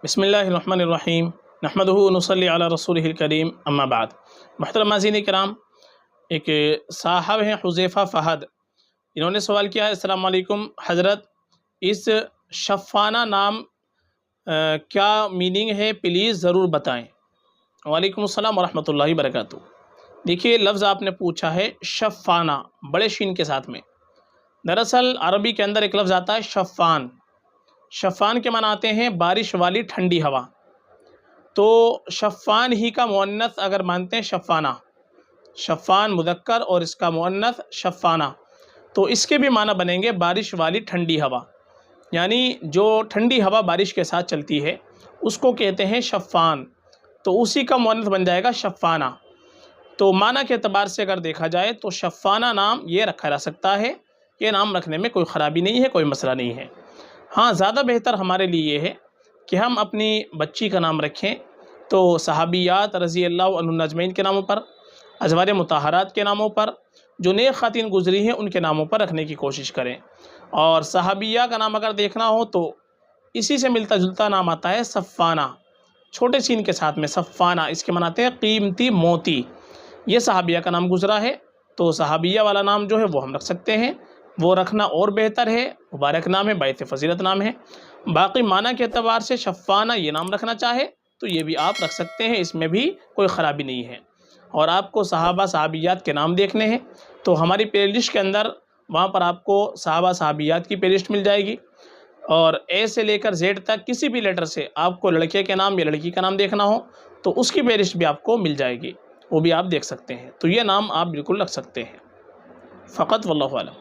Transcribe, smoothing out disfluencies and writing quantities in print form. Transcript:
بسم اللہ الرحمن الرحیم نحمدہ ونصلی علی رسولہ الکریم اما بعد۔ محترم ناظرین کرام، ایک صاحب ہیں حذیفہ فہد، انہوں نے سوال کیا ہے: السلام علیکم حضرت، اس شفانہ نام کیا میننگ ہے؟ پلیز ضرور بتائیں۔ وعلیکم السلام ورحمۃ اللہ وبرکاتہ۔ دیکھیے، لفظ آپ نے پوچھا ہے شفانہ، بڑے شین کے ساتھ میں۔ دراصل عربی کے اندر ایک لفظ آتا ہے شفان۔ شفان کے معنی آتے ہیں بارش والی ٹھنڈی ہوا۔ تو شفان ہی کا مؤنث اگر مانتے ہیں شفانہ، شفان مذکر اور اس کا مؤنث شفانہ، تو اس کے بھی معنی بنیں گے بارش والی ٹھنڈی ہوا، یعنی جو ٹھنڈی ہوا بارش کے ساتھ چلتی ہے اس کو کہتے ہیں شفان، تو اسی کا مؤنث بن جائے گا شفانہ۔ تو معنی کے اعتبار سے اگر دیکھا جائے تو شفانہ نام یہ رکھا جا سکتا ہے، یہ نام رکھنے میں کوئی خرابی نہیں ہے، کوئی مسئلہ نہیں ہے۔ ہاں، زیادہ بہتر ہمارے لیے یہ ہے کہ ہم اپنی بچی کا نام رکھیں تو صحابیات رضی اللہ عنہن اجمعین کے ناموں پر، ازواج مطہرات کے ناموں پر، جو نیک خواتین گزری ہیں ان کے ناموں پر رکھنے کی کوشش کریں۔ اور صحابیہ کا نام اگر دیکھنا ہو تو اسی سے ملتا جلتا نام آتا ہے صفانہ، چھوٹے سین کے ساتھ میں صفانہ، اس کے مناتے ہیں قیمتی موتی۔ یہ صحابیہ کا نام گزرا ہے تو صحابیہ والا نام جو ہے وہ ہم رکھ سکتے ہیں، وہ رکھنا اور بہتر ہے، مبارک نام ہے، باعث فضیلت نام ہے۔ باقی معنی کے اعتبار سے شفانہ یہ نام رکھنا چاہے تو یہ بھی آپ رکھ سکتے ہیں، اس میں بھی کوئی خرابی نہیں ہے۔ اور آپ کو صحابہ صحابیات کے نام دیکھنے ہیں تو ہماری پلے لسٹ کے اندر وہاں پر آپ کو صحابہ صحابیات کی پلے لسٹ مل جائے گی، اور اے سے لے کر زیڈ تک کسی بھی لیٹر سے آپ کو لڑکے کے نام یا لڑکی کا نام دیکھنا ہو تو اس کی پلے لسٹ بھی آپ کو مل جائے گی، وہ بھی آپ دیکھ سکتے ہیں۔ تو یہ نام آپ بالکل رکھ سکتے ہیں فقط، واللہ اعلم۔